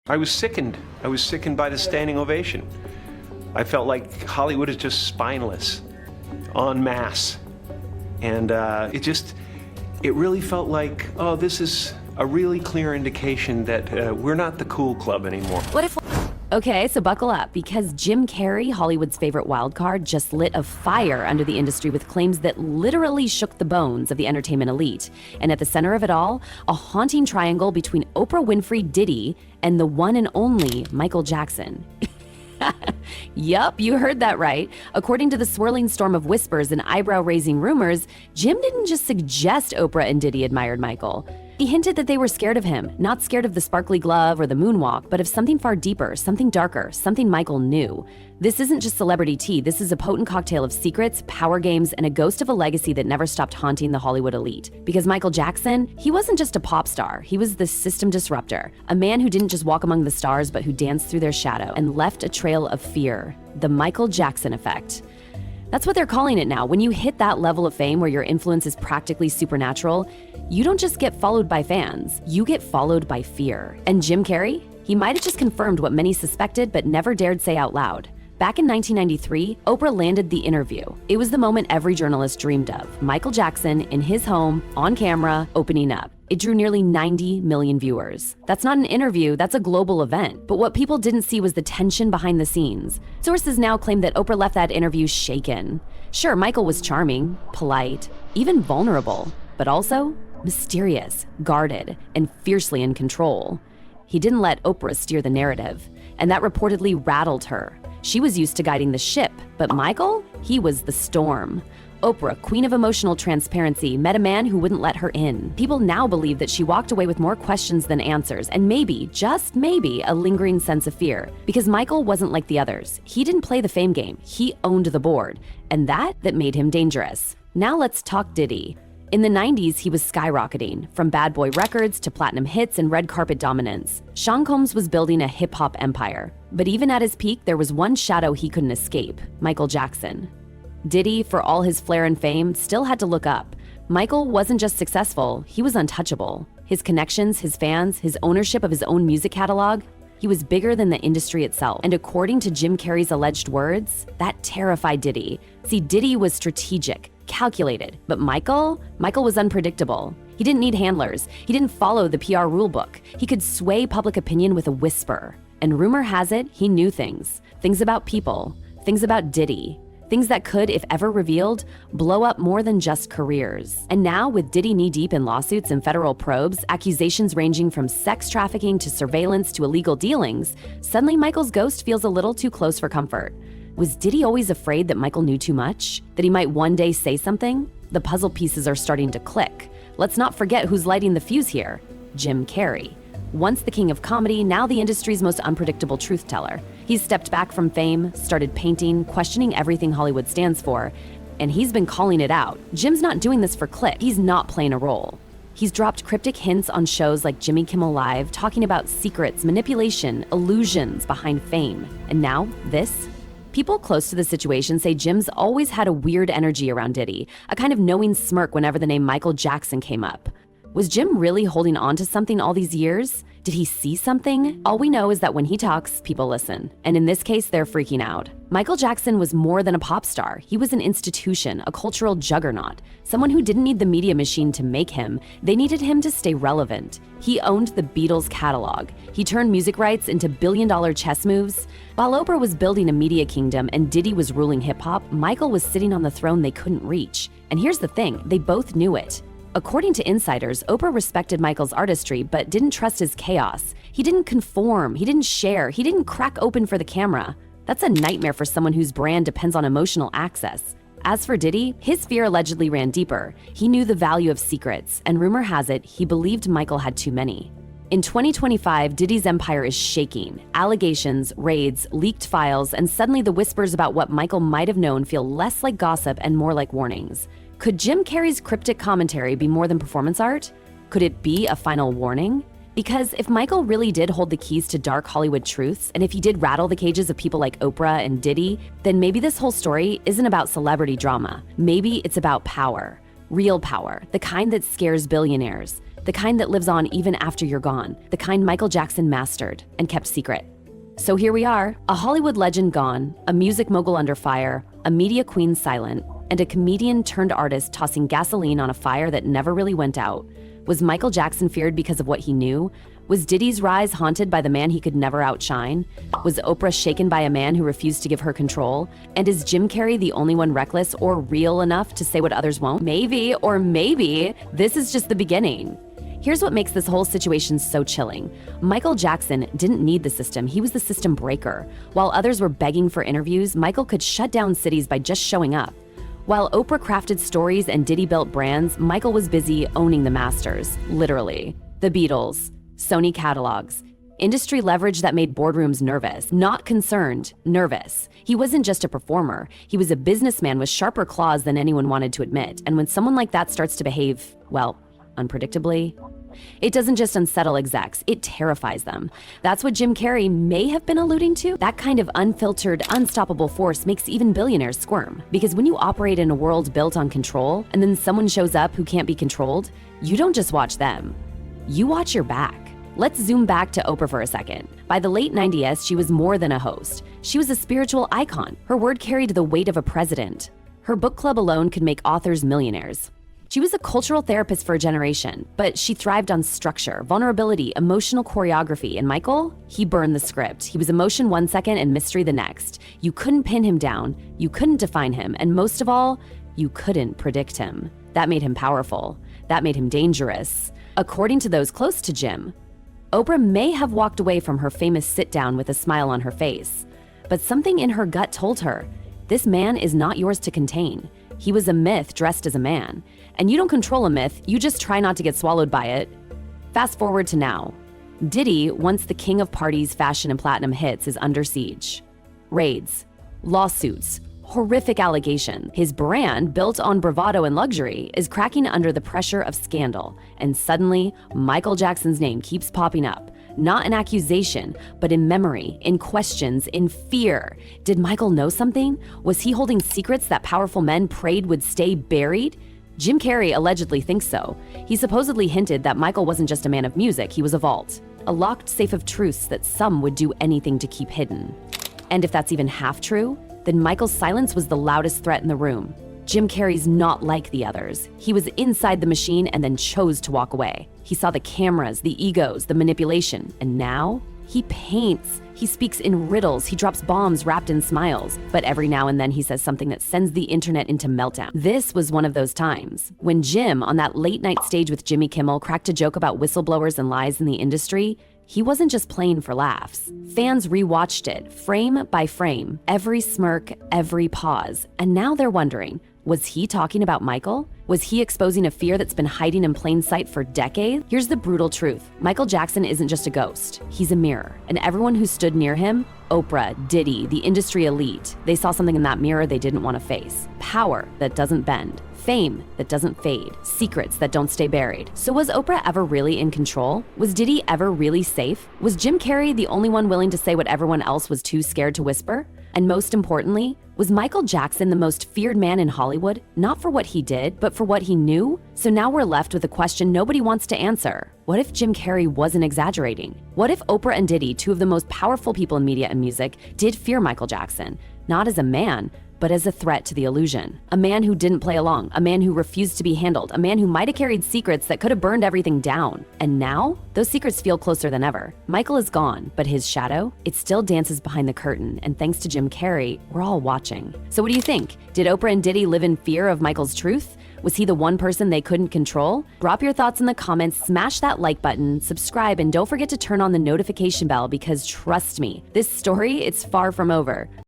I was sickened. I was sickened by the standing ovation. I felt like Hollywood is just spineless, en masse. And it really felt like, oh, this is a really clear indication that we're not the cool club anymore. What if... Okay, so buckle up, because Jim Carrey, Hollywood's favorite wild card, just lit a fire under the industry with claims that literally shook the bones of the entertainment elite. And at the center of it all, a haunting triangle between Oprah Winfrey Diddy and the one and only Michael Jackson. Yup, you heard that right. According to the swirling storm of whispers and eyebrow-raising rumors, Jim didn't just suggest Oprah and Diddy admired Michael. He hinted that they were scared of him, not scared of the sparkly glove or the moonwalk, but of something far deeper, something darker, something Michael knew. This isn't just celebrity tea, this is a potent cocktail of secrets, power games, and a ghost of a legacy that never stopped haunting the Hollywood elite. Because Michael Jackson, he wasn't just a pop star, he was the system disruptor, a man who didn't just walk among the stars, but who danced through their shadow and left a trail of fear. The Michael Jackson effect. That's what they're calling it now. When you hit that level of fame where your influence is practically supernatural, you don't just get followed by fans, you get followed by fear. And Jim Carrey? He might have just confirmed what many suspected but never dared say out loud. Back in 1993, Oprah landed the interview. It was the moment every journalist dreamed of. Michael Jackson in his home, on camera, opening up. It drew nearly 90 million viewers. That's not an interview, that's a global event. But what people didn't see was the tension behind the scenes. Sources now claim that Oprah left that interview shaken. Sure, Michael was charming, polite, even vulnerable, but also mysterious, guarded, and fiercely in control. He didn't let Oprah steer the narrative, and that reportedly rattled her. She was used to guiding the ship, but Michael, he was the storm. Oprah, queen of emotional transparency, met a man who wouldn't let her in. People now believe that she walked away with more questions than answers, and maybe, just maybe, a lingering sense of fear. Because Michael wasn't like the others. He didn't play the fame game, he owned the board. And that made him dangerous. Now let's talk Diddy. In the 90s, he was skyrocketing, from bad boy records to platinum hits and red carpet dominance. Sean Combs was building a hip-hop empire. But even at his peak, there was one shadow he couldn't escape: Michael Jackson. Diddy, for all his flair and fame, still had to look up. Michael wasn't just successful, he was untouchable. His connections, his fans, his ownership of his own music catalog, he was bigger than the industry itself. And according to Jim Carrey's alleged words, that terrified Diddy. See, Diddy was strategic, calculated, but Michael was unpredictable. He didn't need handlers. He didn't follow the PR rulebook. He could sway public opinion with a whisper. And rumor has it, he knew things about people, things about Diddy, things that could, if ever revealed, blow up more than just careers. And now, with Diddy knee-deep in lawsuits and federal probes, accusations ranging from sex trafficking to surveillance to illegal dealings, suddenly Michael's ghost feels a little too close for comfort. Was Diddy always afraid that Michael knew too much? That he might one day say something? The puzzle pieces are starting to click. Let's not forget who's lighting the fuse here: Jim Carrey. Once the king of comedy, now the industry's most unpredictable truth teller. He's stepped back from fame, started painting, questioning everything Hollywood stands for, and he's been calling it out. Jim's not doing this for click. He's not playing a role. He's dropped cryptic hints on shows like Jimmy Kimmel Live, talking about secrets, manipulation, illusions behind fame. And now, this? People close to the situation say Jim's always had a weird energy around Diddy, a kind of knowing smirk whenever the name Michael Jackson came up. Was Jim really holding on to something all these years? Did he see something? All we know is that when he talks, people listen. And in this case, they're freaking out. Michael Jackson was more than a pop star. He was an institution, a cultural juggernaut, someone who didn't need the media machine to make him. They needed him to stay relevant. He owned the Beatles catalog. He turned music rights into billion-dollar chess moves. While Oprah was building a media kingdom and Diddy was ruling hip-hop, Michael was sitting on the throne they couldn't reach. And here's the thing, they both knew it. According to insiders, Oprah respected Michael's artistry but didn't trust his chaos. He didn't conform, he didn't share, he didn't crack open for the camera. That's a nightmare for someone whose brand depends on emotional access. As for Diddy, his fear allegedly ran deeper. He knew the value of secrets, and rumor has it, he believed Michael had too many. In 2025, Diddy's empire is shaking. Allegations, raids, leaked files, and suddenly the whispers about what Michael might have known feel less like gossip and more like warnings. Could Jim Carrey's cryptic commentary be more than performance art? Could it be a final warning? Because if Michael really did hold the keys to dark Hollywood truths, and if he did rattle the cages of people like Oprah and Diddy, then maybe this whole story isn't about celebrity drama. Maybe it's about power. Real power, the kind that scares billionaires. the kind that lives on even after you're gone, the kind Michael Jackson mastered and kept secret. So here we are, a Hollywood legend gone, a music mogul under fire, a media queen silent, and a comedian turned artist tossing gasoline on a fire that never really went out. Was Michael Jackson feared because of what he knew? Was Diddy's rise haunted by the man he could never outshine? Was Oprah shaken by a man who refused to give her control? And is Jim Carrey the only one reckless or real enough to say what others won't? Maybe, or maybe, this is just the beginning. Here's what makes this whole situation so chilling. Michael Jackson didn't need the system, he was the system breaker. While others were begging for interviews, Michael could shut down cities by just showing up. While Oprah crafted stories and Diddy built brands, Michael was busy owning the masters, literally. The Beatles, Sony catalogs, industry leverage that made boardrooms nervous, not concerned, nervous. He wasn't just a performer, he was a businessman with sharper claws than anyone wanted to admit. And when someone like that starts to behave, well, unpredictably, it doesn't just unsettle execs, it terrifies them. That's what Jim Carrey may have been alluding to. That kind of unfiltered, unstoppable force makes even billionaires squirm. Because when you operate in a world built on control, and then someone shows up who can't be controlled, you don't just watch them, you watch your back. Let's zoom back to Oprah for a second. By the late 90s, she was more than a host. She was a spiritual icon. Her word carried the weight of a president. Her book club alone could make authors millionaires. She was a cultural therapist for a generation, but she thrived on structure, vulnerability, emotional choreography. And Michael, he burned the script. He was emotion one second and mystery the next. You couldn't pin him down, you couldn't define him, and most of all, you couldn't predict him. That made him powerful. That made him dangerous. According to those close to Jim, Oprah may have walked away from her famous sit-down with a smile on her face, but something in her gut told her, this man is not yours to contain. He was a myth dressed as a man. And you don't control a myth, you just try not to get swallowed by it. Fast forward to now. Diddy, once the king of parties, fashion, and platinum hits, is under siege. Raids, lawsuits, horrific allegations. His brand, built on bravado and luxury, is cracking under the pressure of scandal. And suddenly, Michael Jackson's name keeps popping up. Not in accusation, but in memory, in questions, in fear. Did Michael know something? Was he holding secrets that powerful men prayed would stay buried? Jim Carrey allegedly thinks so. He supposedly hinted that Michael wasn't just a man of music, he was a vault. A locked safe of truths that some would do anything to keep hidden. And if that's even half true, then Michael's silence was the loudest threat in the room. Jim Carrey's not like the others. He was inside the machine and then chose to walk away. He saw the cameras, the egos, the manipulation, and now he paints. He speaks in riddles, he drops bombs wrapped in smiles, but every now and then he says something that sends the internet into meltdown. This was one of those times. When Jim, on that late night stage with Jimmy Kimmel, cracked a joke about whistleblowers and lies in the industry, he wasn't just playing for laughs. Fans rewatched it, frame by frame, every smirk, every pause, and now they're wondering, was he talking about Michael? Was he exposing a fear that's been hiding in plain sight for decades? Here's the brutal truth. Michael Jackson isn't just a ghost. He's a mirror. And everyone who stood near him, Oprah, Diddy, the industry elite, they saw something in that mirror they didn't want to face. Power that doesn't bend. Fame that doesn't fade. Secrets that don't stay buried. So was Oprah ever really in control? Was Diddy ever really safe? Was Jim Carrey the only one willing to say what everyone else was too scared to whisper? And most importantly, was Michael Jackson the most feared man in Hollywood? Not for what he did, but for what he knew? So now we're left with a question nobody wants to answer. What if Jim Carrey wasn't exaggerating? What if Oprah and Diddy, two of the most powerful people in media and music, did fear Michael Jackson? Not as a man, but as a threat to the illusion. A man who didn't play along, a man who refused to be handled, a man who might have carried secrets that could have burned everything down. And now, those secrets feel closer than ever. Michael is gone, but his shadow, it still dances behind the curtain, and thanks to Jim Carrey, we're all watching. So what do you think? Did Oprah and Diddy live in fear of Michael's truth? Was he the one person they couldn't control? Drop your thoughts in the comments, smash that like button, subscribe, and don't forget to turn on the notification bell because trust me, this story, it's far from over.